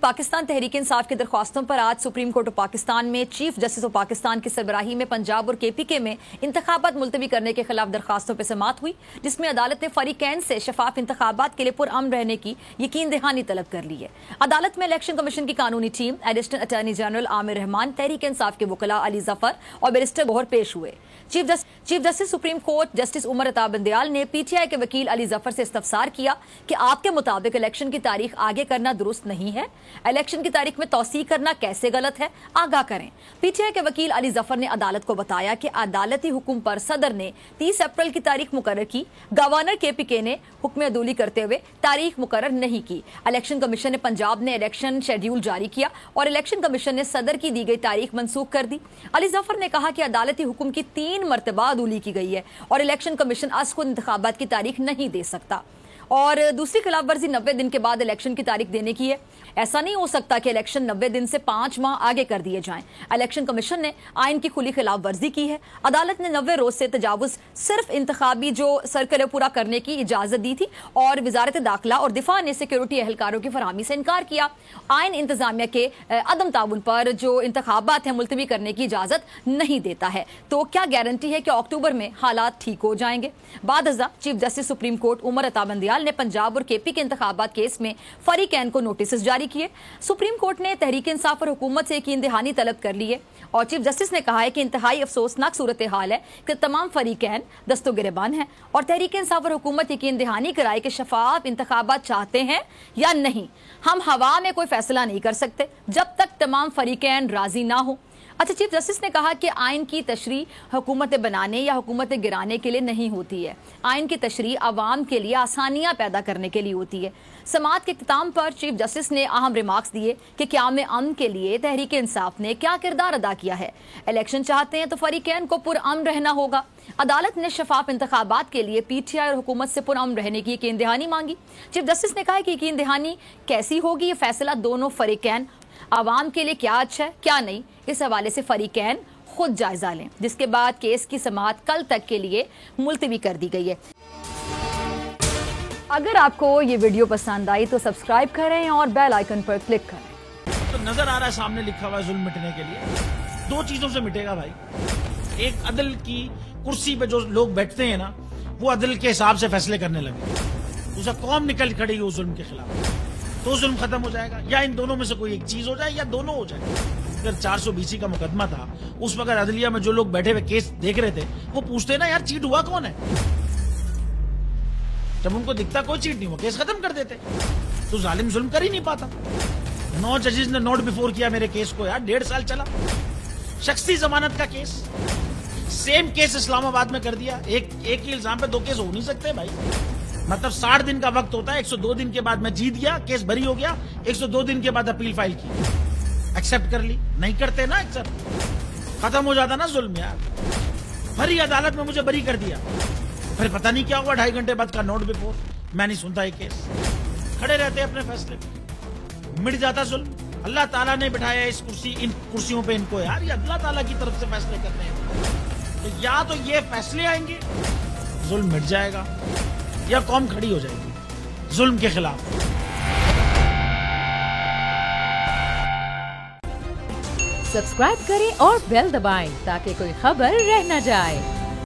पाकिस्तान तहरीक इंसाफ की दरख्वास्तों पर आज सुप्रीम कोर्ट ऑफ पाकिस्तान में चीफ जस्टिस ऑफ पाकिस्तान की सरबराही में पंजाब और KPK में इंतखाबात मुलतवी करने के खिलाफ दरख्वास्तों पर समाअत हुई, जिसमें अदालत ने फरीकैन से शफाफ इंतखाबात के लिए पुरअमन रहने की यकीन दहानी तलब कर ली है। अदालत में इलेक्शन कमीशन की कानूनी team, additional attorney general Amir Rehman, Tehreek Insaf के वकला अली जफर और बैरिस्टर गौहर पेश हुए। Chief justice supreme court justice Umar Ata Bandial ने PTI के वकील अली जफर से इस्तफसार किया कि आपके मुताबिक इलेक्शन की तारीख आगे करना दुरुस्त नहीं है, इलेक्शन की तारीख में तौसीक करना कैसे गलत है, आगाह करें। PTI के वकील अली जफर ने अदालत को बताया कि अदालती हुक्म पर सदर ने 30 अप्रैल की तारीख मुकर्रर की, गवर्नर KPK ने हुक्म अदूली करते हुए तारीख मुकर्रर नहीं की। इलेक्शन कमीशन ने पंजाब ने इलेक्शन शेड्यूल जारी किया और इलेक्शन कमीशन ने सदर की दी गई तारीख मनसूख कर दी। अली जफर ने कहा कि अदालती हुक्म की 3 मरतबा अदूली की गई है और इलेक्शन कमीशन आज खुद इंतखाबात की तारीख नहीं दे सकता और दूसरी खिलाफ वर्जी 90 दिन के बाद इलेक्शन की तारीख देने की है। ऐसा नहीं हो सकता कि इलेक्शन 90 दिन से 5 माह आगे कर दिए जाएं। इलेक्शन कमीशन ने आइन की खुली खिलाफ वर्जी की है। अदालत ने 90 रोज से तजावुज सिर्फ इंतखाबी जो सर्कल पूरा करने की इजाजत दी थी और वजारत दाखिला और दिफा ने सिक्योरिटी एहलकारों की फरहमी से इनकार किया। आइन इंतजामिया के अदम ताउन पर जो इंतखाबात है मुलतवी करने की इजाजत नहीं देता है, तो क्या गारंटी है कि अक्टूबर में हालात ठीक हो जाएंगे? बादअज़ा chief justice supreme court Umar Ata Bandial ने पंजाब और KPK के इंतखाबात केस में फरीकैन को नोटिस जारी किए। सुप्रीम कोर्ट ने तहरीक इंसाफ और हुकूमत से यकीन दहानी तलब कर ली है और चीफ जस्टिस ने कहा है कि इंतहाई अफसोसनाक सूरत हाल है कि तमाम फरीकैन दस्तो गिरबान हैं और तहरीक इंसाफ और हुकूमत यकीन दहानी कराए कि शफाफ इंतखाबात चाहते हैं या नहीं। हम हवा में कोई फैसला नहीं कर सकते जब तक तमाम फरीकैन राजी ना हो। अच्छा, चीफ जस्टिस ने कहा कि आइन की तशरीह हुकूमतें बनाने या हुकूमतें गिराने के लिए नहीं होती है। आइन की तशरीह आवाम के लिए आसानियां पैदा करने के लिए होती है। समाअत के इख्तिताम पर चीफ जस्टिस ने अहम रिमार्क्स दिए कि क़याम अमन के लिए तहरीक इंसाफ ने क्या किरदार अदा किया है। इलेक्शन चाहते हैं तो फरीकैन को पुरअमन रहना होगा। अदालत ने शफाफ इंतखाबात के लिए PTI और हुकूमत से पुरअमन रहने की यकीन दहानी मांगी। चीफ जस्टिस ने कहा कि यकीन दहानी कैसी होगी, ये फैसला दोनों फरीकैन आवाम के लिए क्या अच्छा है क्या नहीं, इस हवाले से फरीकैन खुद जायजा लें, जिसके बाद केस की समाअत कल तक के लिए मुलतवी कर दी गई है। अगर आपको ये वीडियो पसंद आई तो सब्सक्राइब करें और बेल आइकन पर क्लिक करें। तो नजर आ रहा है सामने लिखा हुआ है जुल्म मिटने के लिए 2 चीजों से मिटेगा भाई। एक, अदल की कुर्सी पे जो लोग बैठते हैं ना, वो अदल के हिसाब से फैसले करने लगे। दूसरा, कौम निकल खड़ी उस जुल्म के खिलाफ, तो जुल्म खत्म हो जाएगा। या इन दोनों में से कोई एक चीज हो जाए या दोनों हो जाए। अगर 420 का मुकदमा था, उस वक्त अदलिया में जो लोग बैठे हुए केस देख रहे थे वो पूछते ना, यार चीट हुआ कौन है? जब उनको दिखता कोई चीट नहीं हुआ, केस खत्म कर देते। तो जालिम जुल्म कर ही नहीं पाता। 9 जजेस ने नोट बिफोर किया मेरे केस को, यार 1.5 साल चला। शख्सी जमानत का केस, सेम केस इस्लामाबाद में कर दिया। एक ही इल्जाम पे 2 केस हो नहीं सकते भाई। मतलब 60 दिन का वक्त होता है। 102 दिन के बाद मैं जीत गया, केस बरी हो गया। 102 दिन के बाद अपील फाइल की, एक्सेप्ट कर ली। नहीं करते ना एक्सेप्ट, खत्म हो जाता ना जुल्म यार। भरी अदालत में मुझे बरी कर दिया, फिर पता नहीं क्या हुआ 2.5 घंटे बाद का नोट बिफोर। मैं नहीं सुनता ये केस, खड़े रहते अपने फैसले पे, मिट जाता जुल्म। अल्लाह ताला ने बिठाया इस इन कुर्सियों पे इनको यार, ये अल्लाह ताला की तरफ से फैसले करते हैं। तो या तो ये फैसले आएंगे, जुल्म मिट जाएगा, या कौम खड़ी हो जाएगी जुल्म के खिलाफ। सब्सक्राइब करें और बेल दबाएं ताकि कोई खबर रह न जाए।